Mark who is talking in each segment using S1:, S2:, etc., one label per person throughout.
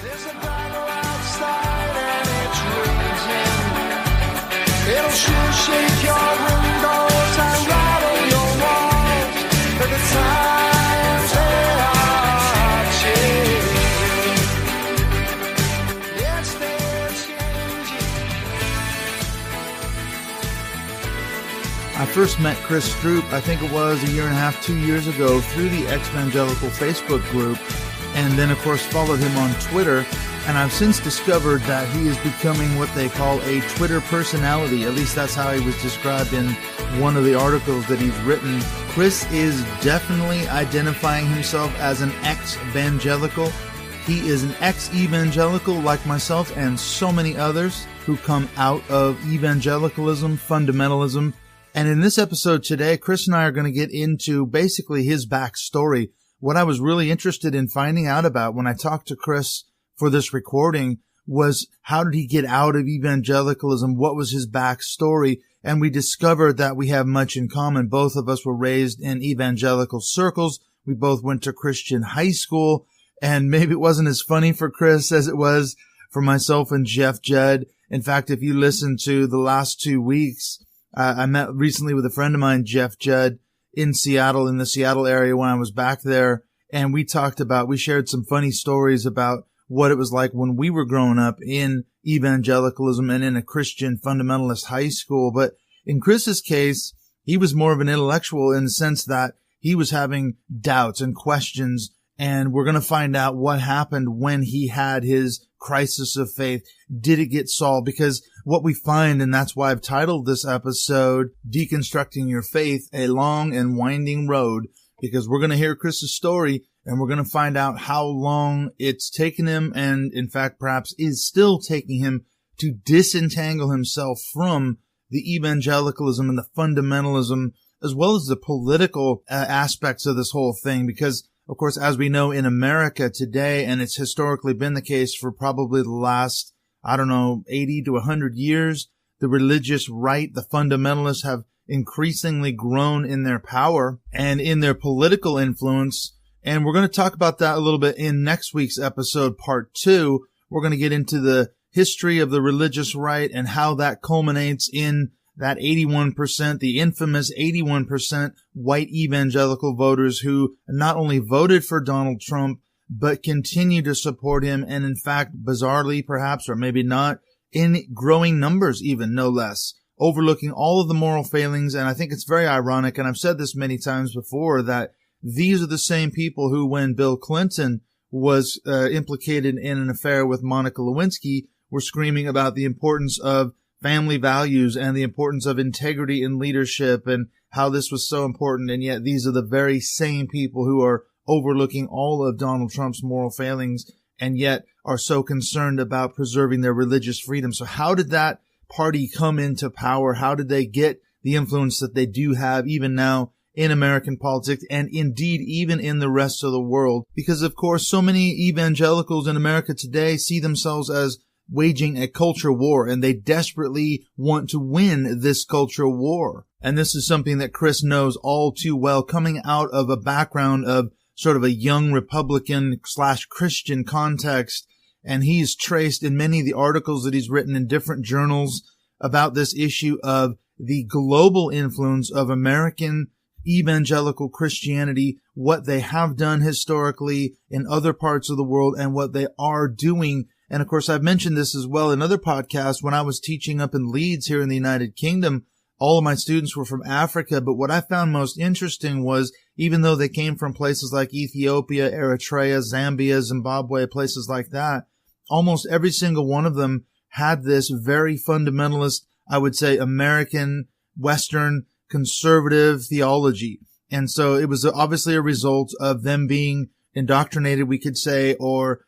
S1: There's a battle outside and it's raging. It'll sure shake your windows and rattle your walls. But the times they are changing. Yes, they're changing.
S2: I first met Chris Stroop, I think it was a year and a half, 2 years ago, through the Ex-Evangelical Facebook group, and then, of course, followed him on Twitter. And I've since discovered that he is becoming what they call a Twitter personality. At least that's how he was described in one of the articles that he's written. Chris is definitely identifying himself as an ex-evangelical. He is an ex-evangelical like myself and so many others who come out of evangelicalism, fundamentalism. And in this episode today, Chris and I are going to get into basically his backstory. What I was really interested in finding out about when I talked to Chris for this recording was how did he get out of evangelicalism? What was his backstory? And we discovered that we have much in common. Both of us were raised in evangelical circles. We both went to Christian high school, and maybe it wasn't as funny for Chris as it was for myself and Jeff Judd. In fact, if you listen to the last 2 weeks, I met recently with a friend of mine, Jeff Judd, in Seattle, in the Seattle area when I was back there. And we shared some funny stories about what it was like when we were growing up in evangelicalism and in a Christian fundamentalist high school. But in Chris's case, he was more of an intellectual in the sense that he was having doubts and questions. And we're going to find out what happened when he had his crisis of faith. Did it get solved? Because what we find, and that's why I've titled this episode, Deconstructing Your Faith, a Long and Winding Road, because we're going to hear Chris's story and we're going to find out how long it's taken him and, in fact, perhaps is still taking him to disentangle himself from the evangelicalism and the fundamentalism, as well as the political aspects of this whole thing. Because, of course, as we know in America today, and it's historically been the case for probably the last, 80 to 100 years, the religious right, the fundamentalists have increasingly grown in their power and in their political influence. And we're going to talk about that a little bit in next week's episode, part 2. We're going to get into the history of the religious right and how that culminates in that 81%, the infamous 81% white evangelical voters who not only voted for Donald Trump, but continue to support him. And in fact, bizarrely perhaps, or maybe not, in growing numbers even, no less, overlooking all of the moral failings. And I think it's very ironic, and I've said this many times before, that these are the same people who, when Bill Clinton was implicated in an affair with Monica Lewinsky, were screaming about the importance of family values and the importance of integrity in leadership and how this was so important. And yet these are the very same people who are overlooking all of Donald Trump's moral failings and yet are so concerned about preserving their religious freedom. So how did that party come into power? How did they get the influence that they do have even now in American politics and indeed even in the rest of the world? Because, of course, so many evangelicals in America today see themselves as waging a culture war, and they desperately want to win this culture war. And this is something that Chris knows all too well, coming out of a background of sort of a young Republican/Christian context. And he's traced in many of the articles that he's written in different journals about this issue of the global influence of American evangelical Christianity, what they have done historically in other parts of the world and what they are doing. And of course, I've mentioned this as well in other podcasts. When I was teaching up in Leeds here in the United Kingdom, all of my students were from Africa. But what I found most interesting was, even though they came from places like Ethiopia, Eritrea, Zambia, Zimbabwe, places like that, almost every single one of them had this very fundamentalist, I would say, American, Western, conservative theology. And so it was obviously a result of them being indoctrinated, we could say, or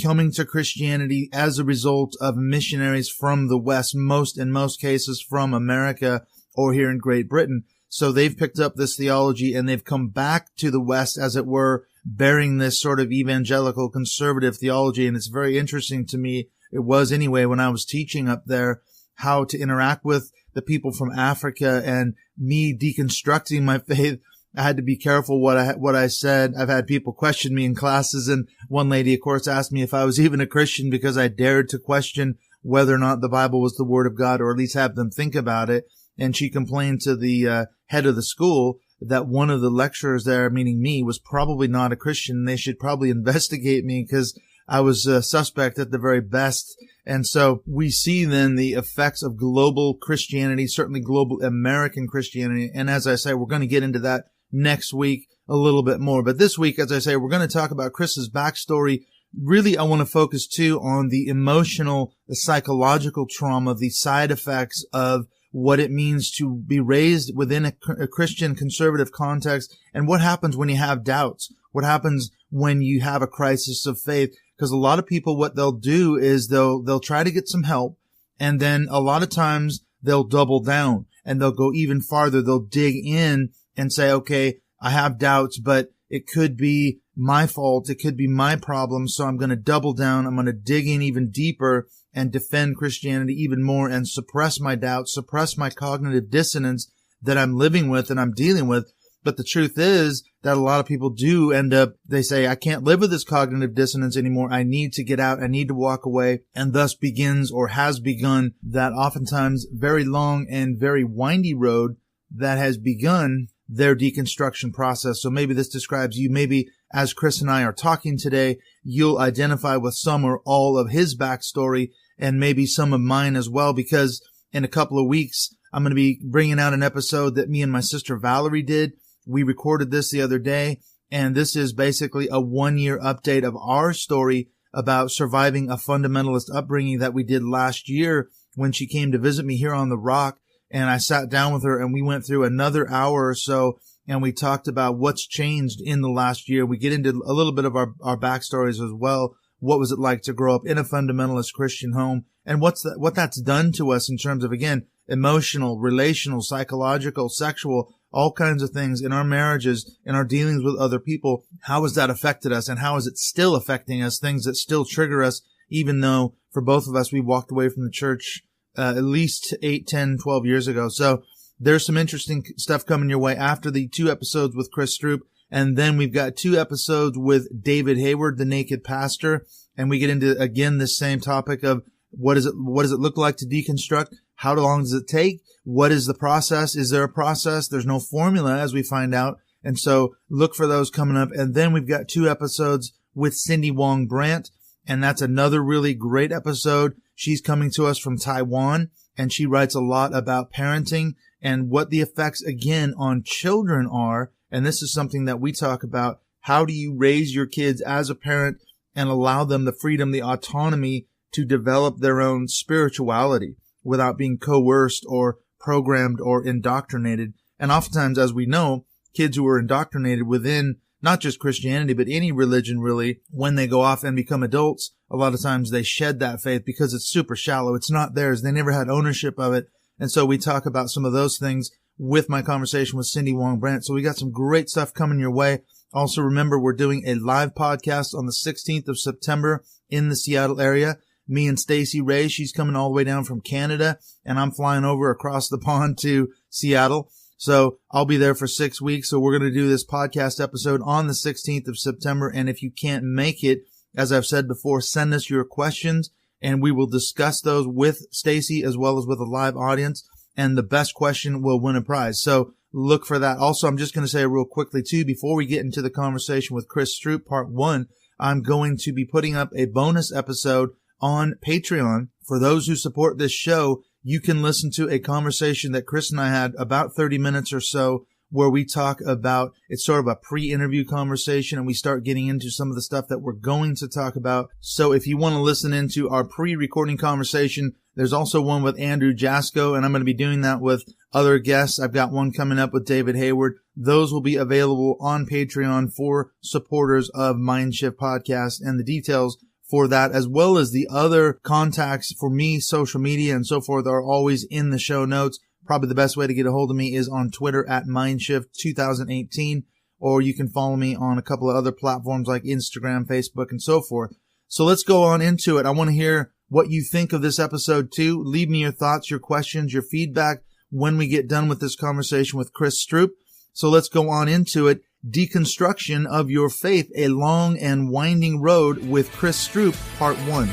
S2: coming to Christianity as a result of missionaries from the West, in most cases from America or here in Great Britain. So they've picked up this theology and they've come back to the West, as it were, bearing this sort of evangelical conservative theology. And it's very interesting to me, it was anyway, when I was teaching up there, how to interact with the people from Africa and me deconstructing my faith I had to be careful what I said. I've had people question me in classes, and one lady, of course, asked me if I was even a Christian because I dared to question whether or not the Bible was the Word of God, or at least have them think about it. And she complained to the head of the school that one of the lecturers there, meaning me, was probably not a Christian. They should probably investigate me because I was a suspect at the very best. And so we see then the effects of global Christianity, certainly global American Christianity. And as I say, we're going to get into that next week a little bit more. But this week, as I say, we're going to talk about Chris's backstory. Really, I want to focus too on the emotional, the psychological trauma, the side effects of what it means to be raised within a Christian conservative context, and what happens when you have doubts, what happens when you have a crisis of faith. Because a lot of people, what they'll do is they'll try to get some help, and then a lot of times they'll double down and they'll go even farther. They'll dig in and say, okay, I have doubts, but it could be my fault. It could be my problem. So I'm going to double down. I'm going to dig in even deeper and defend Christianity even more and suppress my doubts, suppress my cognitive dissonance that I'm living with and I'm dealing with. But the truth is that a lot of people do end up, they say, I can't live with this cognitive dissonance anymore. I need to get out. I need to walk away. And thus begins, or has begun, that oftentimes very long and very windy road that has begun their deconstruction process. So maybe this describes you. Maybe as Chris and I are talking today, you'll identify with some or all of his backstory, and maybe some of mine as well, because in a couple of weeks, I'm going to be bringing out an episode that me and my sister Valerie did. We recorded this the other day, and this is basically a 1-year update of our story about surviving a fundamentalist upbringing that we did last year when she came to visit me here on the Rock. And I sat down with her and we went through another hour or so, and we talked about what's changed in the last year. We get into a little bit of our backstories as well. What was it like to grow up in a fundamentalist Christian home, and what that's done to us in terms of, again, emotional, relational, psychological, sexual, all kinds of things in our marriages, in our dealings with other people. How has that affected us, and how is it still affecting us? Things that still trigger us, even though for both of us, we walked away from the church at least 8, 10, 12 years ago. So there's some interesting stuff coming your way after the 2 episodes with Chris Stroop. And then we've got 2 episodes with David Hayward, the Naked Pastor. And we get into, again, this same topic of what does it look like to deconstruct? How long does it take? What is the process? Is there a process? There's no formula, as we find out. And so look for those coming up. And then we've got 2 episodes with Cindy Wong Brandt. And that's another really great episode. She's coming to us from Taiwan, and she writes a lot about parenting and what the effects, again, on children are. And this is something that we talk about. How do you raise your kids as a parent and allow them the freedom, the autonomy to develop their own spirituality without being coerced or programmed or indoctrinated? And oftentimes, as we know, kids who are indoctrinated within not just Christianity, but any religion really, when they go off and become adults, a lot of times they shed that faith because it's super shallow. It's not theirs. They never had ownership of it. And so we talk about some of those things with my conversation with Cindy Wong Brandt. So we got some great stuff coming your way. Also, remember, we're doing a live podcast on the 16th of September in the Seattle area. Me and Stacey Ray, she's coming all the way down from Canada, and I'm flying over across the pond to Seattle. So I'll be there for 6 weeks. So we're going to do this podcast episode on the 16th of September. And if you can't make it, as I've said before, send us your questions and we will discuss those with Stacey as well as with a live audience. And the best question will win a prize. So look for that. Also, I'm just going to say real quickly too, before we get into the conversation with Chris Stroop, part 1, I'm going to be putting up a bonus episode on Patreon. For those who support this show, you can listen to a conversation that Chris and I had about 30 minutes or so, where we talk about, it's sort of a pre-interview conversation, and we start getting into some of the stuff that we're going to talk about. So if you want to listen into our pre-recording conversation, there's also one with Andrew Jasko, and I'm going to be doing that with other guests. I've got one coming up with David Hayward. Those will be available on Patreon for supporters of Mindshift Podcast, and the details for that, as well as the other contacts for me, social media and so forth, are always in the show notes. Probably the best way to get a hold of me is on Twitter at Mindshift2018, or you can follow me on a couple of other platforms like Instagram, Facebook, and so forth. So let's go on into it. I want to hear what you think of this episode too. Leave me your thoughts, your questions, your feedback when we get done with this conversation with Chris Stroop. So let's go on into it. Deconstruction of Your Faith, a Long and Winding Road with Chris Stroop, Part 1.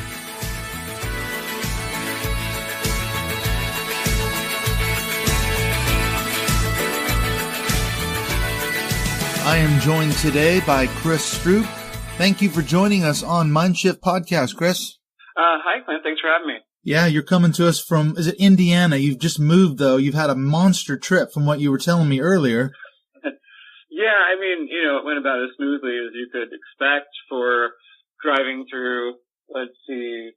S2: I am joined today by Chris Stroop. Thank you for joining us on Mindshift Podcast, Chris.
S3: Hi, Clint. Thanks for having me.
S2: Yeah, you're coming to us from, is it Indiana? You've just moved, though. You've had a monster trip from what you were telling me earlier.
S3: Yeah, I mean, it went about as smoothly as you could expect for driving through, let's see,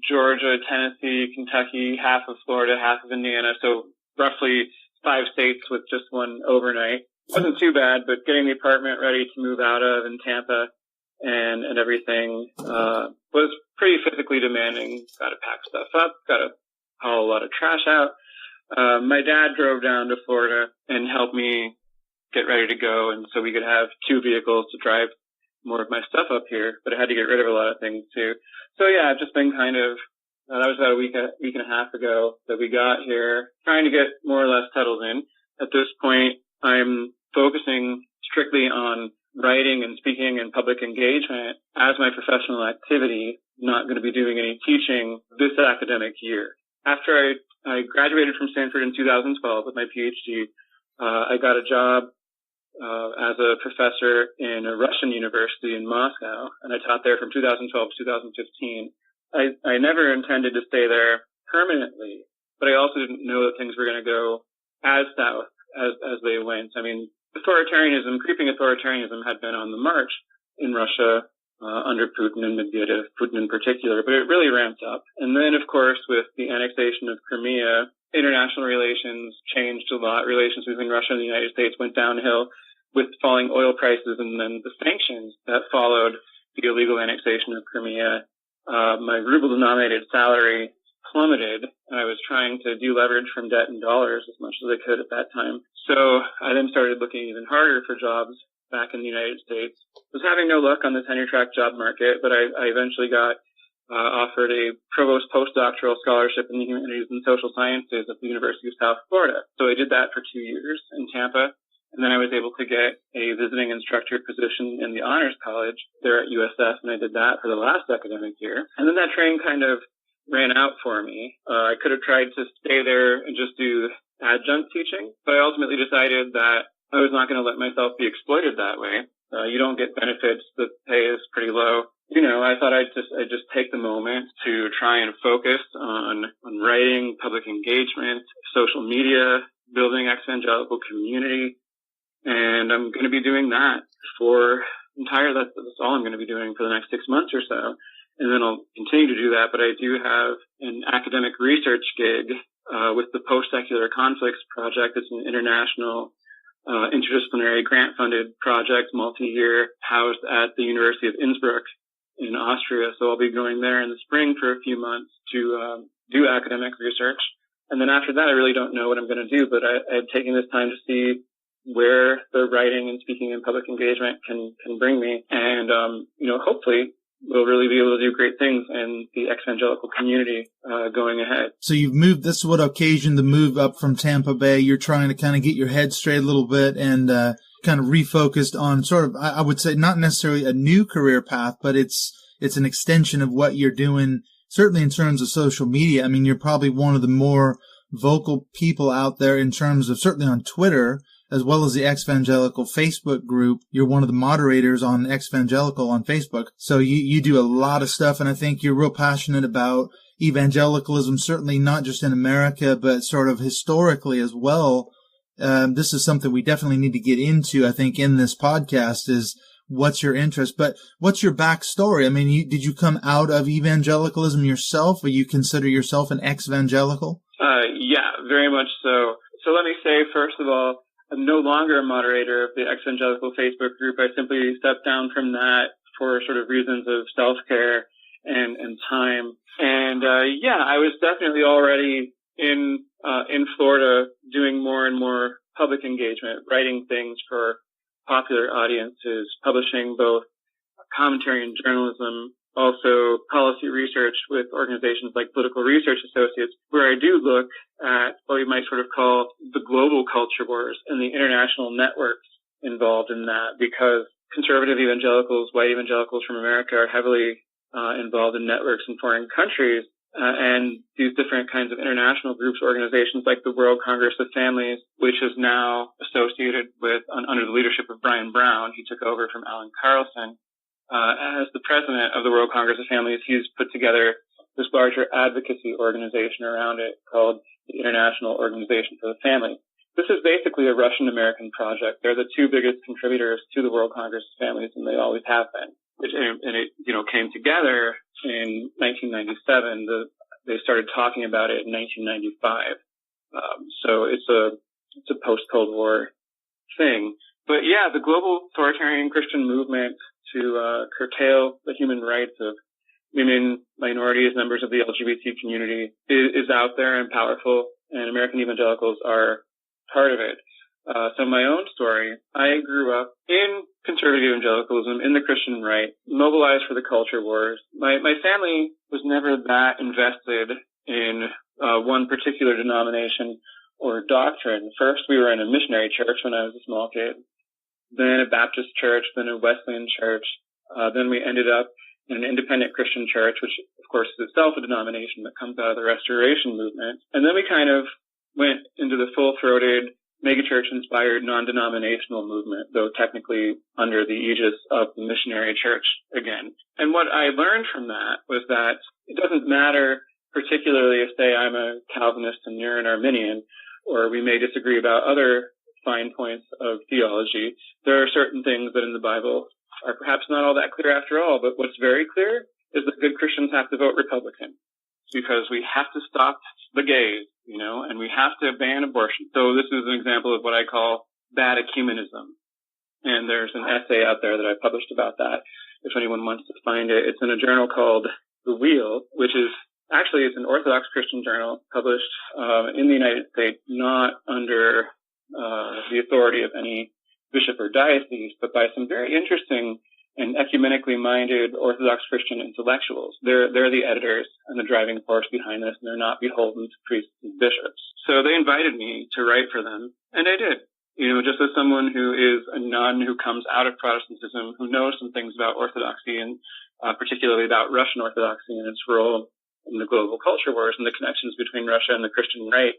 S3: Georgia, Tennessee, Kentucky, half of Florida, half of Indiana. So roughly 5 states with just one overnight. Wasn't too bad, but getting the apartment ready to move out of in Tampa and everything was pretty physically demanding. Got to pack stuff up, got to haul a lot of trash out. My dad drove down to Florida and helped me get ready to go, and so we could have 2 vehicles to drive more of my stuff up here, but I had to get rid of a lot of things too. So yeah, I've just been kind of, that was about a week and a half ago that we got here, trying to get more or less settled in. At this point, I'm focusing strictly on writing and speaking and public engagement as my professional activity, not going to be doing any teaching this academic year. After I graduated from Stanford in 2012 with my PhD, I got a job as a professor in a Russian university in Moscow, and I taught there from 2012 to 2015. I never intended to stay there permanently, but I also didn't know that things were going to go as south as they went. I mean, creeping authoritarianism had been on the march in Russia under Putin and Medvedev, Putin in particular, but it really ramped up. And then, of course, with the annexation of Crimea, international relations changed a lot. Relations between Russia and the United States went downhill with falling oil prices, and then the sanctions that followed the illegal annexation of Crimea. My ruble-denominated salary plummeted, and I was trying to deleverage from debt in dollars as much as I could at that time. So I then started looking even harder for jobs back in the United States. Was having no luck on the tenure-track job market, but I eventually got offered a provost postdoctoral scholarship in the humanities and social sciences at the University of South Florida. So I did that for 2 years in Tampa, and then I was able to get a visiting instructor position in the Honors College there at USF, and I did that for the last academic year. And then that train kind of ran out for me. I could have tried to stay there and just do adjunct teaching, but I ultimately decided that I was not going to let myself be exploited that way. You don't get benefits. The pay is pretty low. I thought I'd just take the moment to try and focus on writing, public engagement, social media, building evangelical community. And I'm going to be doing that that's all I'm going to be doing for the next 6 months or so. And then I'll continue to do that. But I do have an academic research gig with the Post-Secular Conflicts Project. It's an international interdisciplinary grant-funded project, multi-year, housed at the University of Innsbruck in Austria. So I'll be going there in the spring for a few months to do academic research. And then after that, I really don't know what I'm going to do, but I've taken this time to see where the writing and speaking and public engagement can bring me. And, hopefully we'll really be able to do great things in the evangelical community going ahead.
S2: So you've moved, this is what occasioned the move up from Tampa Bay. You're trying to kind of get your head straight a little bit and kind of refocused on sort of, I would say, not necessarily a new career path, but it's an extension of what you're doing, certainly in terms of social media. I mean, you're probably one of the more vocal people out there in terms of, certainly on Twitter, as well as the Evangelical Facebook group. You're one of the moderators on Evangelical on Facebook. So you do a lot of stuff, and I think you're real passionate about evangelicalism, certainly not just in America, but sort of historically as well. This is something we definitely need to get into, I think, in this podcast is what's your interest, but what's your backstory? I mean, did you come out of evangelicalism yourself, or you consider yourself an ex-evangelical?
S3: Yeah, very much so. So let me say, first of all, I'm no longer a moderator of the Evangelical Facebook group. I simply stepped down from that for sort of reasons of self-care and time. And I was definitely already in Florida doing more and more public engagement, writing things for popular audiences, publishing both commentary and journalism also policy research with organizations like Political Research Associates, where I do look at what we might sort of call the global culture wars and the international networks involved in that, because conservative evangelicals, white evangelicals from America, are heavily involved in networks in foreign countries. And these different kinds of international groups, organizations like the World Congress of Families, which is now associated with, under the leadership of Brian Brown, he took over from Alan Carlson. As the president of the World Congress of Families, he's put together this larger advocacy organization around it called the International Organization for the Family. This is basically a Russian-American project. They're the two biggest contributors to the World Congress of Families, and they always have been. And it came together in 1997. They started talking about it in 1995. So it's a post-Cold War thing. But yeah, the global authoritarian Christian movement to curtail the human rights of women, minorities, members of the LGBT community is out there and powerful, and American evangelicals are part of it. So my own story, I grew up in conservative evangelicalism, in the Christian right, mobilized for the culture wars. My family was never that invested in one particular denomination or doctrine. First, we were in a missionary church when I was a small kid, then a Baptist church, then a Wesleyan church. Then we ended up in an independent Christian church, which of course is itself a denomination that comes out of the Restoration movement. And then we kind of went into the full-throated megachurch-inspired non-denominational movement, though technically under the aegis of the missionary church again. And what I learned from that was that it doesn't matter particularly if, say, I'm a Calvinist and you're an Arminian, or we may disagree about other fine points of theology. There are certain things that in the Bible are perhaps not all that clear after all, but what's very clear is that good Christians have to vote Republican, because we have to stop the gays, and we have to ban abortion. So this is an example of what I call bad ecumenism. And there's an essay out there that I published about that, if anyone wants to find it. It's in a journal called The Wheel, which is actually, it's an Orthodox Christian journal published in the United States, not under the authority of any bishop or diocese, but by some very interesting and ecumenically minded Orthodox Christian intellectuals. They're the editors and the driving force behind this, and they're not beholden to priests and bishops. So they invited me to write for them, and I did. Just as someone who is a nun who comes out of Protestantism, who knows some things about Orthodoxy, and particularly about Russian Orthodoxy and its role in the global culture wars and the connections between Russia and the Christian right.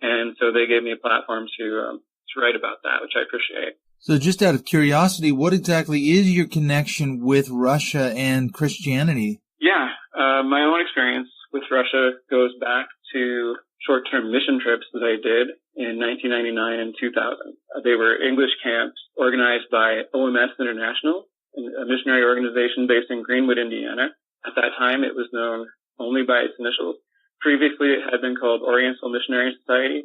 S3: And so they gave me a platform to write about that, which I appreciate.
S2: So just out of curiosity, what exactly is your connection with Russia and Christianity?
S3: Yeah, my own experience with Russia goes back to short-term mission trips that I did in 1999 and 2000. They were English camps organized by OMS International, a missionary organization based in Greenwood, Indiana. At that time, it was known only by its initials. Previously, it had been called Oriental Missionary Society.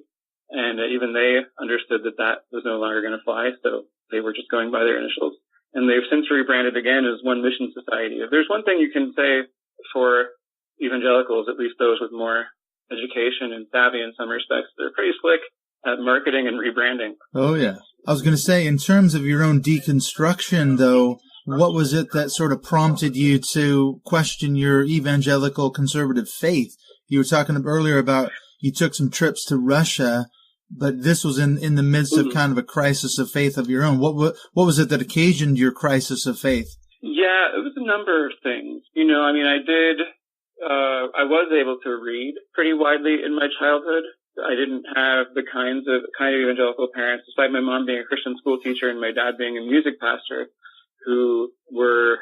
S3: And even they understood that was no longer going to fly, so they were just going by their initials. And they've since rebranded again as One Mission Society. If there's one thing you can say for evangelicals, at least those with more education and savvy in some respects, they're pretty slick at marketing and rebranding.
S2: Oh, yeah. I was going to say, in terms of your own deconstruction, though, what was it that sort of prompted you to question your evangelical conservative faith? You were talking earlier about you took some trips to Russia, but this was in the midst of kind of a crisis of faith of your own. What was it that occasioned your crisis of faith?
S3: Yeah, it was a number of things. I was able to read pretty widely in my childhood. I didn't have the kind of evangelical parents, despite my mom being a Christian school teacher and my dad being a music pastor, who were,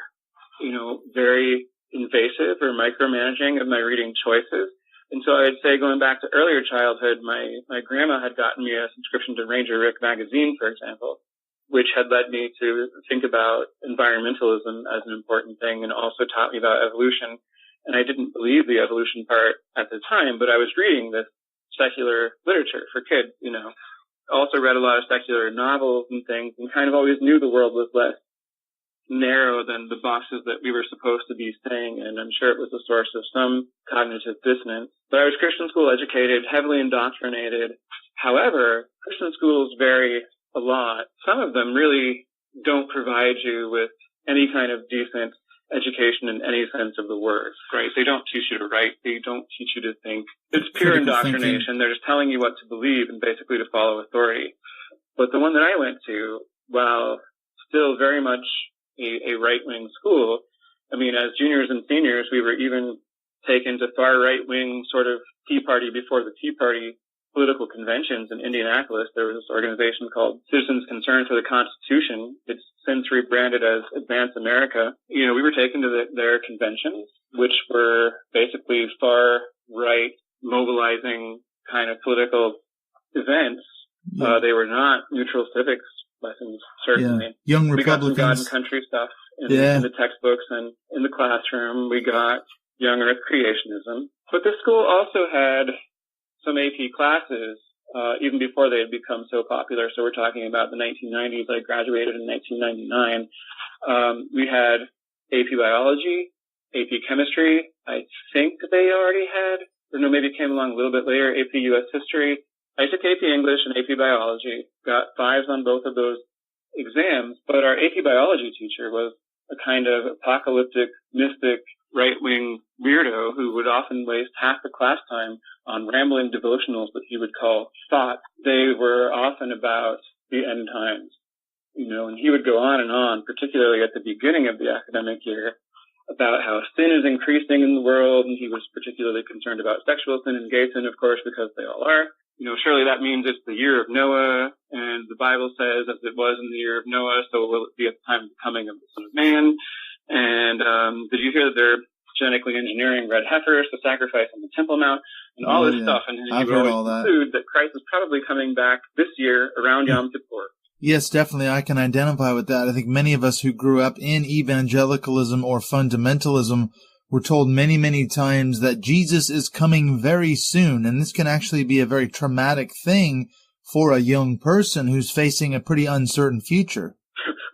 S3: very invasive or micromanaging of my reading choices. And so I'd say, going back to earlier childhood, my grandma had gotten me a subscription to Ranger Rick magazine, for example, which had led me to think about environmentalism as an important thing, and also taught me about evolution. And I didn't believe the evolution part at the time, but I was reading this secular literature for kids, Also read a lot of secular novels and things, and kind of always knew the world was less narrow than the boxes that we were supposed to be staying in. I'm sure it was a source of some cognitive dissonance. But I was Christian school educated, heavily indoctrinated. However, Christian schools vary a lot. Some of them really don't provide you with any kind of decent education in any sense of the word, right? They don't teach you to write. They don't teach you to think. It's pure
S2: Critical
S3: indoctrination.
S2: thinking.
S3: They're just telling you what to believe and basically to follow authority. But the one that I went to, while still very much a right-wing school, I mean, as juniors and seniors, we were even taken to far right-wing sort of Tea Party before the Tea Party political conventions in Indianapolis. There was this organization called Citizens Concerned for the Constitution. It's since rebranded as Advance America. You know, we were taken to their conventions, which were basically far right, mobilizing kind of political events.
S2: Yeah.
S3: They were not neutral civics lessons, certainly.
S2: Yeah. Young
S3: We got some God
S2: Republicans.
S3: and country stuff in the textbooks and in the classroom. We got young earth creationism. But the school also had some AP classes, even before they had become so popular. So we're talking about the 1990s. I graduated in 1999. We had AP biology, AP chemistry. I think they already had, or no, maybe it came along a little bit later, AP US history. I took AP English and AP biology, got 5s on both of those exams, but our AP biology teacher was a kind of apocalyptic, mystic, right-wing weirdo who would often waste half the class time on rambling devotionals that he would call thoughts. They were often about the end times, you know, and he would go on, particularly at the beginning of the academic year, about how sin is increasing in the world, and he was particularly concerned about sexual sin and gay sin, of course, because they all are. You know, surely that means it's the year of Noah, and the Bible says as it was in the year of Noah, so will it be at the time of the coming of the Son of Man. And did you hear that they're genetically engineering red heifers to sacrifice on the Temple Mount, and all this stuff? And
S2: I've
S3: you
S2: heard
S3: always
S2: all that.
S3: conclude that Christ is probably coming back this year around Yom Kippur.
S2: Yes, definitely. I can identify with that. I think many of us who grew up in evangelicalism or fundamentalism were told many, many times that Jesus is coming very soon. And this can actually be a very traumatic thing for a young person who's facing a pretty uncertain future.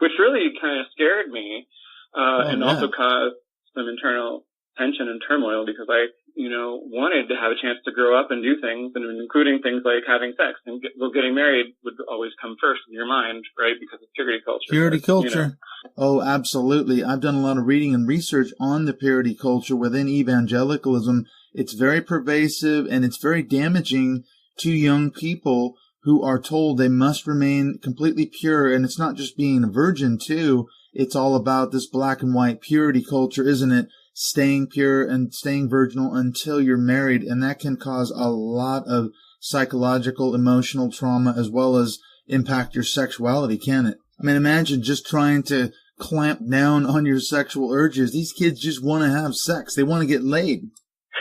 S3: Which really kind of scared me, and also caused some internal tension and turmoil, because I, you know, wanted to have a chance to grow up and do things, and including things like having sex. And getting married would always come first in your mind, right? Because of purity culture.
S2: Purity culture.
S3: You know.
S2: Oh, absolutely. I've done a lot of reading and research on the purity culture within evangelicalism. It's very pervasive, and it's very damaging to young people who are told they must remain completely pure. And it's not just being a virgin, too. It's all about this black and white purity culture, isn't it? Staying pure and staying virginal until you're married. And that can cause a lot of psychological, emotional trauma, as well as impact your sexuality, can it? I mean, imagine just trying to clamp down on your sexual urges. These kids just want to have sex. They want to get laid.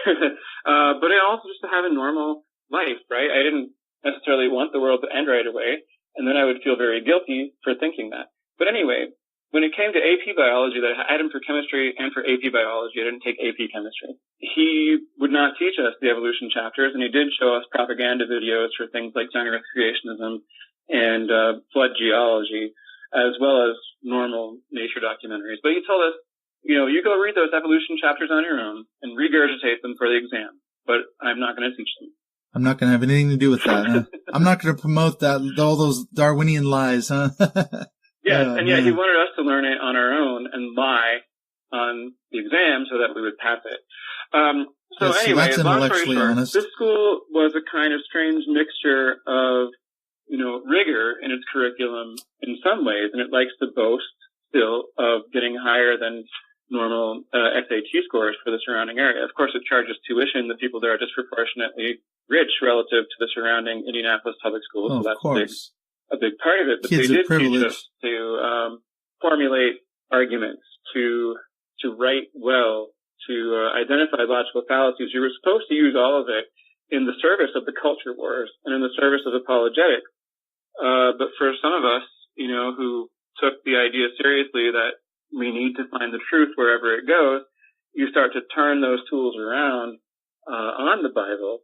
S3: But also just to have a normal life, right? I didn't necessarily want the world to end right away, and then I would feel very guilty for thinking that. But anyway, when it came to AP biology, that I had him for chemistry and for AP biology, I didn't take AP chemistry. He would not teach us the evolution chapters, and he did show us propaganda videos for things like young earth creationism and flood geology, as well as normal nature documentaries. But he told us, you know, you go read those evolution chapters on your own and regurgitate them for the exam, but I'm not going to teach them.
S2: I'm not going to have anything to do with that, huh? I'm not going to promote that, all those Darwinian lies, huh?
S3: Yes, and yet he wanted us to learn it on our own and lie on the exam so that we would pass it. Anyway, long story short, this school was a kind of strange mixture of, you know, rigor in its curriculum in some ways, and it likes to boast still of getting higher than normal SAT scores for the surrounding area. Of course, it charges tuition. The people there are disproportionately rich relative to the surrounding Indianapolis public schools, so that's a big part of it. But
S2: Kids
S3: they did
S2: privilege.
S3: teach us to formulate arguments, to write well, to identify logical fallacies. You were supposed to use all of it in the service of the culture wars and in the service of apologetics. But for some of us, you know, who took the idea seriously that we need to find the truth wherever it goes, you start to turn those tools around on the Bible,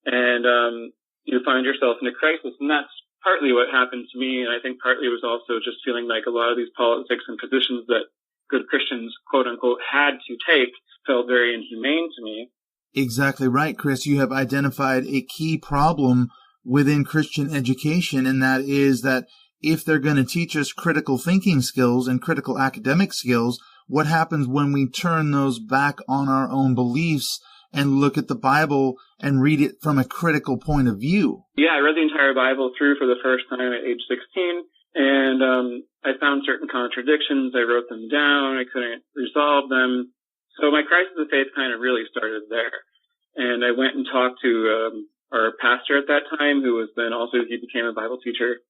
S3: and you find yourself in a crisis. And that's partly what happened to me, and I think partly it was also just feeling like a lot of these politics and positions that good Christians, quote unquote, had to take felt very inhumane to me.
S2: Exactly right, Chris. You have identified a key problem within Christian education, and that is that if they're going to teach us critical thinking skills and critical academic skills, what happens when we turn those back on our own beliefs and look at the Bible and read it from a critical point of view?
S3: Yeah, I read the entire Bible through for the first time at age 16, and I found certain contradictions. I wrote them down. I couldn't resolve them. So my crisis of faith kind of really started there. And I went and talked to our pastor at that time, who was then also, he became a Bible teacher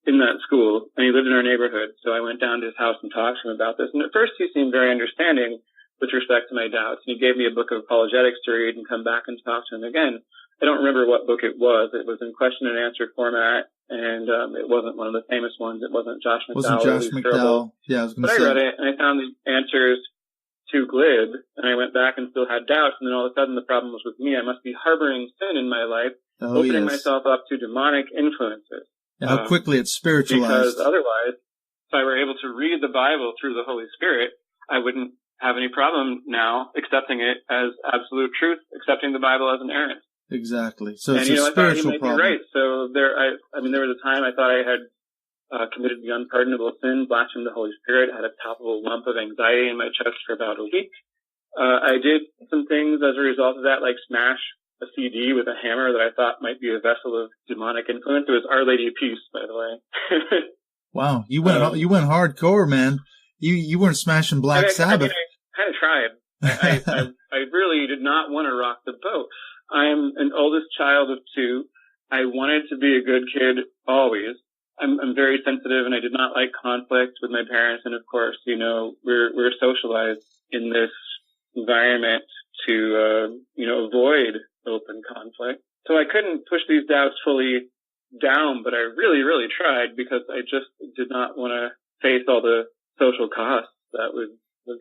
S3: in that school, and he lived in our neighborhood. So I went down to his house and talked to him about this. And at first he seemed very understanding with respect to my doubts. And he gave me a book of apologetics to read and come back and talk to him again. I don't remember what book it was. It was in question and answer format, and it wasn't one of the famous ones. It wasn't Josh McDowell.
S2: Wasn't Josh McDowell. Yeah, I was going to say.
S3: But I read it, and I found the answers too glib, and I went back and still had doubts, and then all of a sudden the problem was with me. I must be harboring sin in my life, opening myself up to demonic influences.
S2: How quickly it's spiritualized.
S3: Because otherwise, if I were able to read the Bible through the Holy Spirit, I wouldn't have any problem now accepting it as absolute truth, accepting the Bible as inerrant.
S2: Exactly. So it's a spiritual problem.
S3: Right. So there was a time I thought I had committed the unpardonable sin, blasphemed the Holy Spirit, had a palpable lump of anxiety in my chest for about a week. I did some things as a result of that, like smash a CD with a hammer that I thought might be a vessel of demonic influence. It was Our Lady of Peace, by the way.
S2: Wow, you went hardcore, man. You weren't smashing Black Sabbath.
S3: I kind of tried. I really did not want to rock the boat. I'm an oldest child of two. I wanted to be a good kid always. I'm very sensitive, and I did not like conflict with my parents. And of course, we're socialized in this environment to, avoid open conflict. So I couldn't push these doubts fully down, but I really, really tried, because I just did not want to face all the social costs that would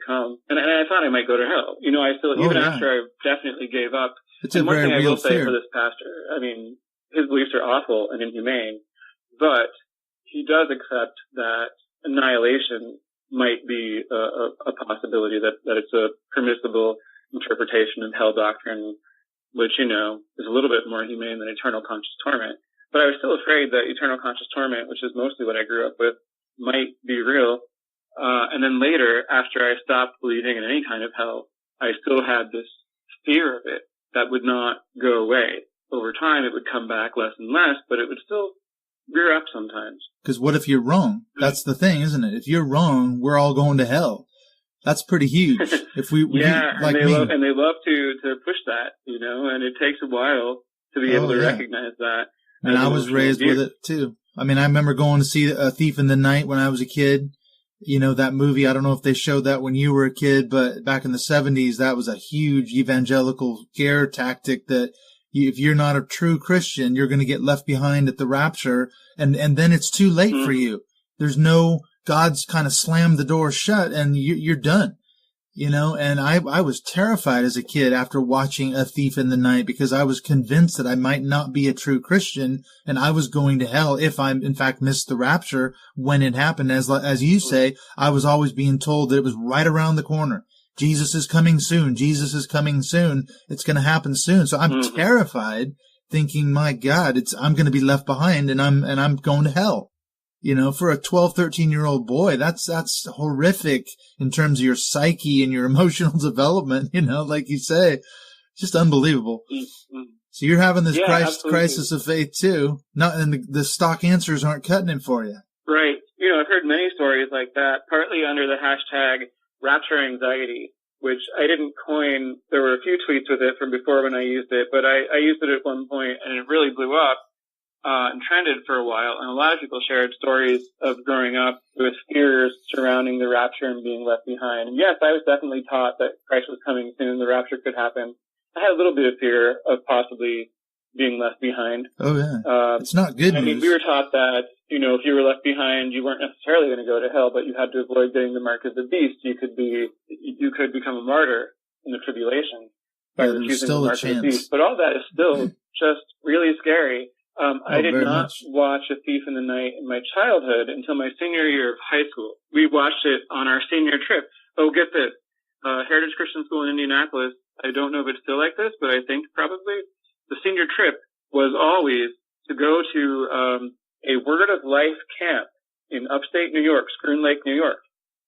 S3: come. And I thought I might go to hell. After I definitely gave up.
S2: It's a very real fear. One thing I will say for
S3: this pastor, his beliefs are awful and inhumane, but he does accept that annihilation might be a possibility, that it's a permissible interpretation of hell doctrine, which, is a little bit more humane than eternal conscious torment. But I was still afraid that eternal conscious torment, which is mostly what I grew up with, might be real. And then later, after I stopped believing in any kind of hell, I still had this fear of it that would not go away. Over time, it would come back less and less, but it would still rear up sometimes.
S2: Because what if you're wrong? That's the thing, isn't it? If you're wrong, we're all going to hell. That's pretty huge. If we
S3: and they love to push that, and it takes a while to be able to recognize that.
S2: And I was raised with it too. I remember going to see A Thief in the Night when I was a kid. That movie, I don't know if they showed that when you were a kid, but back in the 70s, that was a huge evangelical scare tactic that if you're not a true Christian, you're going to get left behind at the rapture, and then it's too late for you. There's no, God's kind of slammed the door shut and you're done. And I was terrified as a kid after watching A Thief in the Night, because I was convinced that I might not be a true Christian and I was going to hell if I in fact missed the rapture when it happened. As you say, I was always being told that it was right around the corner. Jesus is coming soon. Jesus is coming soon. It's going to happen soon. So I'm terrified, thinking, my God, I'm going to be left behind and I'm going to hell. For a 12, 13-year-old boy, that's horrific in terms of your psyche and your emotional development, like you say. Just unbelievable. Mm-hmm. So you're having this crisis of faith too. And the stock answers aren't cutting it for you.
S3: Right. I've heard many stories like that, partly under the hashtag rapture anxiety, which I didn't coin. There were a few tweets with it from before when I used it, but I used it at one point and it really blew up. And trended for a while, and a lot of people shared stories of growing up with fears surrounding the rapture and being left behind. And yes, I was definitely taught that Christ was coming soon, the rapture could happen. I had a little bit of fear of possibly being left behind.
S2: Oh yeah, it's not good news.
S3: We were taught that, if you were left behind, you weren't necessarily going to go to hell, but you had to avoid getting the mark of the beast. You could become a martyr in the tribulation by refusing the mark of the beast. But all that is still just really scary. I did not watch A Thief in the Night in my childhood until my senior year of high school. We watched it on our senior trip. Oh, get this. Heritage Christian School in Indianapolis. I don't know if it's still like this, but I think probably the senior trip was always to go to a Word of Life camp in upstate New York, Schroon Lake, New York,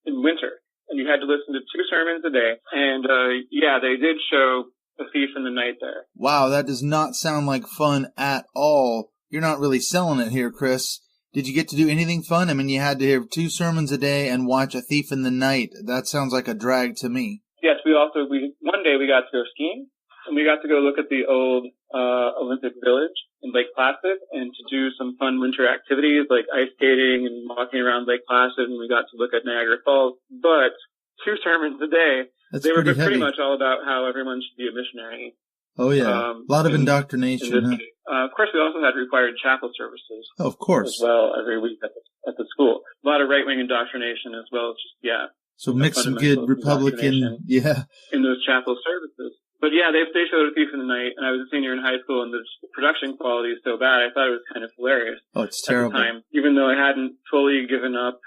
S3: in winter. and you had to listen to 2 sermons a day. And, yeah, they did show A Thief in the Night there.
S2: Wow, that does not sound like fun at all. You're not really selling it here, Chris. Did you get to do anything fun? I mean, you had to hear 2 sermons a day and watch A Thief in the Night. That sounds like a drag to me.
S3: Yes, one day we got to go skiing, and we got to go look at the old Olympic Village in Lake Placid and to do some fun winter activities like ice skating and walking around Lake Placid, and we got to look at Niagara Falls. But 2 sermons a day, they were pretty much all about how everyone should be a missionary.
S2: Oh, yeah. A lot of indoctrination.
S3: Of course, we also had required chapel services.
S2: Oh, of course.
S3: As well, every week at the school. A lot of right-wing indoctrination as well as just,
S2: So mix some good Republican,
S3: in those chapel services. But yeah, they showed A Thief in the Night, and I was a senior in high school, and the production quality is so bad, I thought it was kind of hilarious.
S2: Oh, it's terrible.
S3: At the time, even though I hadn't fully given up,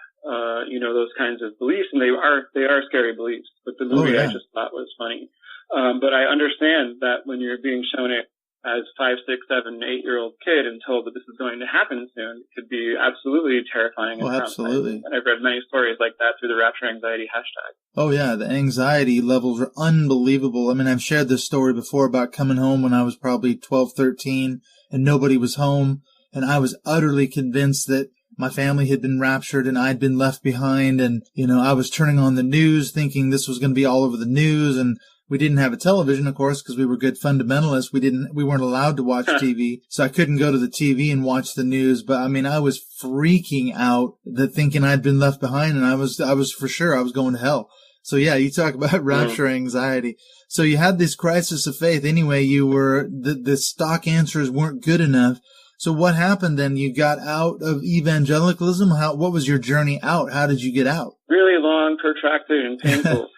S3: those kinds of beliefs, and they are scary beliefs. But the movie I just thought was funny. But I understand that when you're being shown it as 5, 6, 7, 8-year-old kid and told that this is going to happen soon, it could be absolutely terrifying.
S2: Oh, absolutely.
S3: And I've read many stories like that through the Rapture Anxiety hashtag.
S2: Oh, yeah. The anxiety levels are unbelievable. I mean, I've shared this story before about coming home when I was probably 12, 13, and nobody was home. And I was utterly convinced that my family had been raptured and I'd been left behind. And, I was turning on the news thinking this was going to be all over the news. And we didn't have a television, of course, because we were good fundamentalists. We weren't allowed to watch TV. So I couldn't go to the TV and watch the news. But I mean, I was freaking out thinking I'd been left behind, and I was for sure I was going to hell. So yeah, you talk about rapture anxiety. So you had this crisis of faith. Anyway, the stock answers weren't good enough. So what happened then? You got out of evangelicalism? What was your journey out? How did you get out?
S3: Really long, protracted, and painful.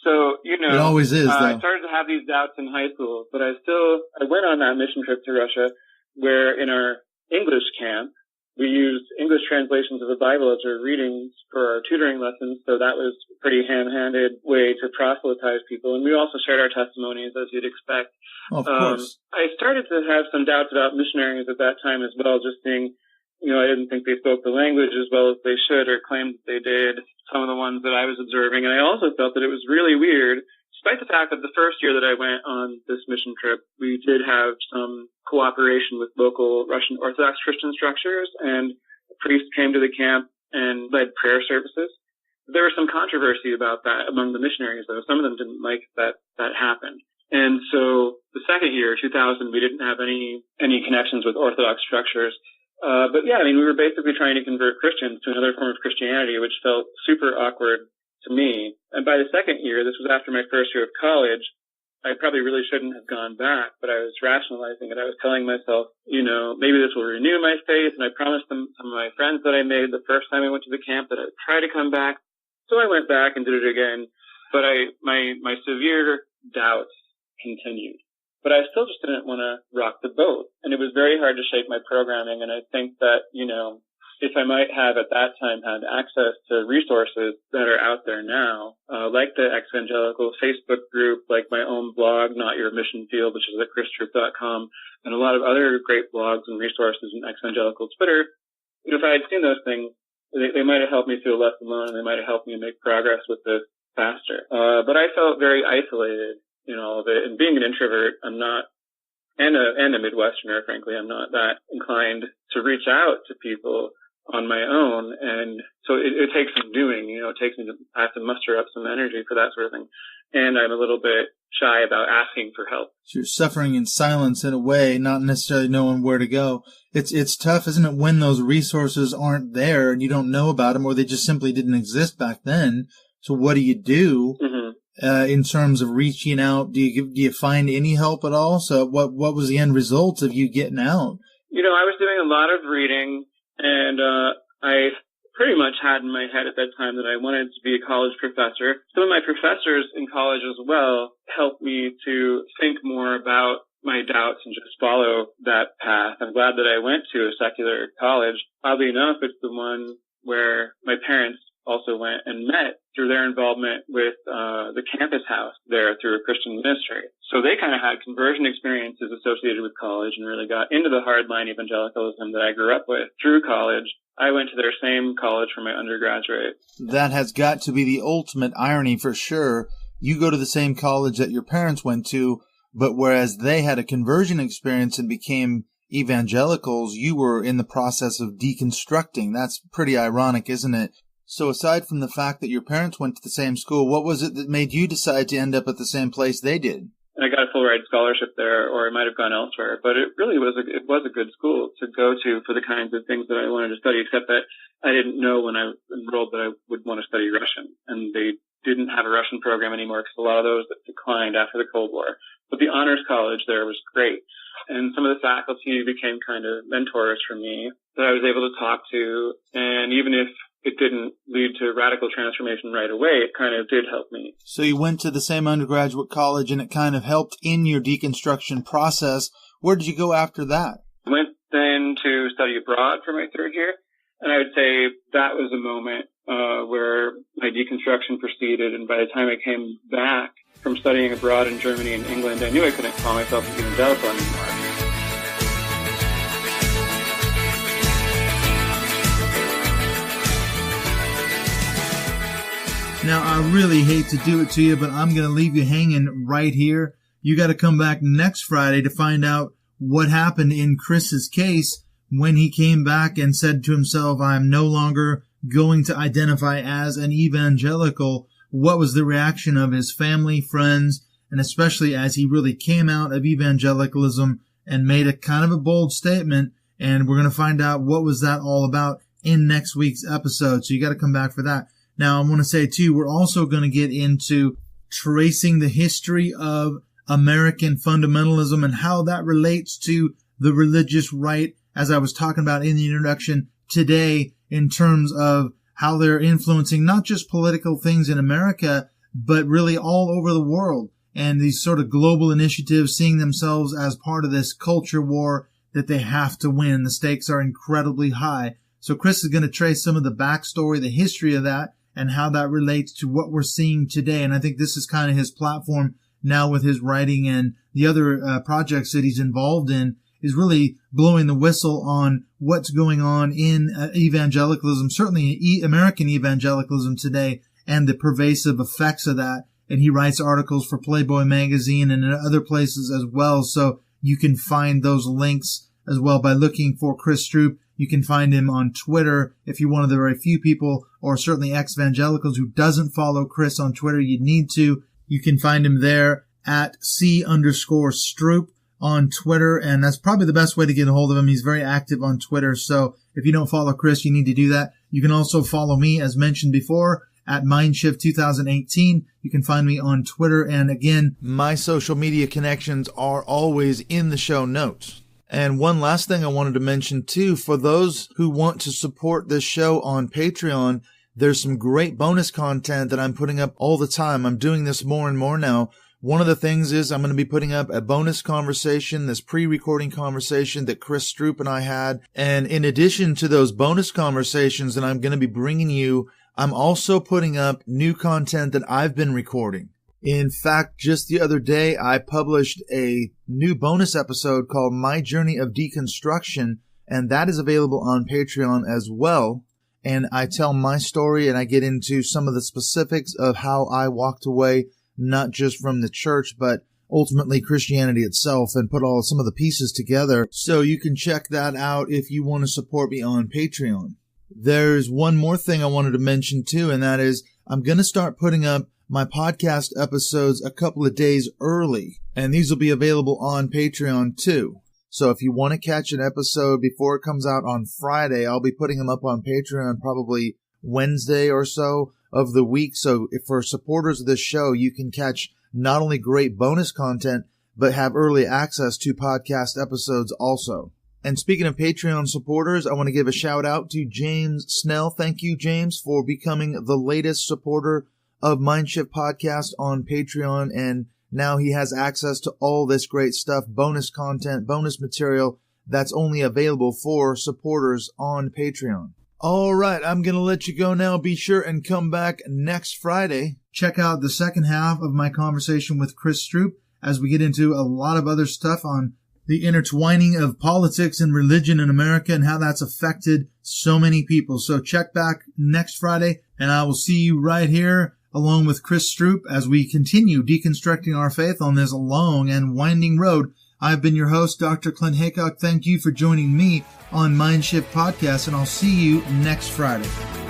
S3: So,
S2: it always is, though.
S3: I started to have these doubts in high school, but I went on that mission trip to Russia where in our English camp, we used English translations of the Bible as our readings for our tutoring lessons. So that was a pretty ham-handed way to proselytize people. And we also shared our testimonies as you'd expect.
S2: Of course.
S3: I started to have some doubts about missionaries at that time as well, just seeing, I didn't think they spoke the language as well as they should or claimed that they did, some of the ones that I was observing. And I also felt that it was really weird, despite the fact that the first year that I went on this mission trip, we did have some cooperation with local Russian Orthodox Christian structures, and a priest came to the camp and led prayer services. There was some controversy about that among the missionaries, though. Some of them didn't like that happened. And so the second year, 2000, we didn't have any connections with Orthodox structures. But yeah, we were basically trying to convert Christians to another form of Christianity, which felt super awkward to me. And by the second year, this was after my first year of college, I probably really shouldn't have gone back, but I was rationalizing it. I was telling myself, maybe this will renew my faith. And I promised some of my friends that I made the first time I went to the camp that I would try to come back. So I went back and did it again. But my severe doubts continued. But I still just didn't want to rock the boat. And it was very hard to shape my programming. And I think that, if I might have at that time had access to resources that are out there now, like the Evangelical Facebook group, like my own blog, Not Your Mission Field, which is at chrisstroop.com, and a lot of other great blogs and resources in Evangelical Twitter, if I had seen those things, they might have helped me feel less alone, and they might have helped me make progress with this faster. But I felt very isolated in all of it. And being an introvert, I'm not, and a Midwesterner, frankly, I'm not that inclined to reach out to people on my own. And so it takes some doing, I have to muster up some energy for that sort of thing. And I'm a little bit shy about asking for help.
S2: So you're suffering in silence in a way, not necessarily knowing where to go. It's tough, isn't it, when those resources aren't there and you don't know about them, or they just simply didn't exist back then. So what do you do? In terms of reaching out? Do you find any help at all? So what was the end result of you getting out?
S3: I was doing a lot of reading, and I pretty much had in my head at that time that I wanted to be a college professor. Some of my professors in college as well helped me to think more about my doubts and just follow that path. I'm glad that I went to a secular college. Oddly enough, it's the one where my parents also went and met through their involvement with the campus house there through a Christian ministry. So they kind of had conversion experiences associated with college and really got into the hardline evangelicalism that I grew up with through college. I went to their same college for my undergraduate.
S2: That has got to be the ultimate irony for sure. You go to the same college that your parents went to, but whereas they had a conversion experience and became evangelicals, you were in the process of deconstructing. That's pretty ironic, isn't it? So aside from the fact that your parents went to the same school, what was it that made you decide to end up at the same place they did?
S3: And I got a full ride scholarship there, or I might have gone elsewhere, but it really was a good school to go to for the kinds of things that I wanted to study, except that I didn't know when I enrolled that I would want to study Russian, and they didn't have a Russian program anymore because a lot of those declined after the Cold War. But the honors college there was great, and some of the faculty became kind of mentors for me that I was able to talk to, and even if it didn't lead to radical transformation right away, it kind of did help me.
S2: So you went to the same undergraduate college and it kind of helped in your deconstruction process. Where did you go after that?
S3: I went then to study abroad for my third year, and I would say that was a moment where my deconstruction proceeded, and by the time I came back from studying abroad in Germany and England, I knew I couldn't call myself an evangelical anymore.
S2: Now, I really hate to do it to you, but I'm going to leave you hanging right here. You got to come back next Friday to find out what happened in Chris's case when he came back and said to himself, I'm no longer going to identify as an evangelical. What was the reaction of his family, friends, and especially as he really came out of evangelicalism and made a kind of a bold statement. And we're going to find out what was that all about in next week's episode. So you got to come back for that. Now, I want to say, too, we're also going to get into tracing the history of American fundamentalism and how that relates to the religious right, as I was talking about in the introduction today, in terms of how they're influencing not just political things in America, but really all over the world. And these sort of global initiatives seeing themselves as part of this culture war that they have to win. The stakes are incredibly high. So Chris is going to trace some of the backstory, the history of that, and how that relates to what we're seeing today. And I think this is kind of his platform now with his writing and the other projects that he's involved in, is really blowing the whistle on what's going on in evangelicalism, certainly American evangelicalism today, and the pervasive effects of that. And he writes articles for Playboy magazine and in other places as well. So you can find those links as well by looking for Chris Stroop. You can find him on Twitter if you're one of the very few people, or certainly ex-evangelicals who doesn't follow Chris on Twitter. You need to. You can find him there at C_Stroop on Twitter, and that's probably the best way to get a hold of him. He's very active on Twitter, so if you don't follow Chris, you need to do that. You can also follow me, as mentioned before, at Mindshift 2018. You can find me on Twitter, and again, my social media connections are always in the show notes. And one last thing I wanted to mention too, for those who want to support this show on Patreon, there's some great bonus content that I'm putting up all the time. I'm doing this more and more now. One of the things is I'm going to be putting up a bonus conversation, this pre-recording conversation that Chris Stroop and I had. And in addition to those bonus conversations that I'm going to be bringing you, I'm also putting up new content that I've been recording. In fact, just the other day, I published a new bonus episode called My Journey of Deconstruction, and that is available on Patreon as well. And I tell my story and I get into some of the specifics of how I walked away, not just from the church, but ultimately Christianity itself, and put some of the pieces together. So you can check that out if you want to support me on Patreon. There's one more thing I wanted to mention too, and that is I'm going to start putting up my podcast episodes a couple of days early, and these will be available on Patreon too. So if you want to catch an episode before it comes out on Friday, I'll be putting them up on Patreon probably Wednesday or so of the week. So if for supporters of this show, you can catch not only great bonus content, but have early access to podcast episodes also. And speaking of Patreon supporters, I want to give a shout out to James Snell. Thank you, James, for becoming the latest supporter of Mindshift Podcast on Patreon, and now he has access to all this great stuff, bonus content, bonus material that's only available for supporters on Patreon. All right, I'm going to let you go now. Be sure and come back next Friday. Check out the second half of my conversation with Chris Stroop as we get into a lot of other stuff on the intertwining of politics and religion in America and how that's affected so many people. So check back next Friday, and I will see you right here along with Chris Stroop as we continue deconstructing our faith on this long and winding road. I've been your host, Dr. Clint Haycock. Thank you for joining me on Mindshift Podcast, and I'll see you next Friday.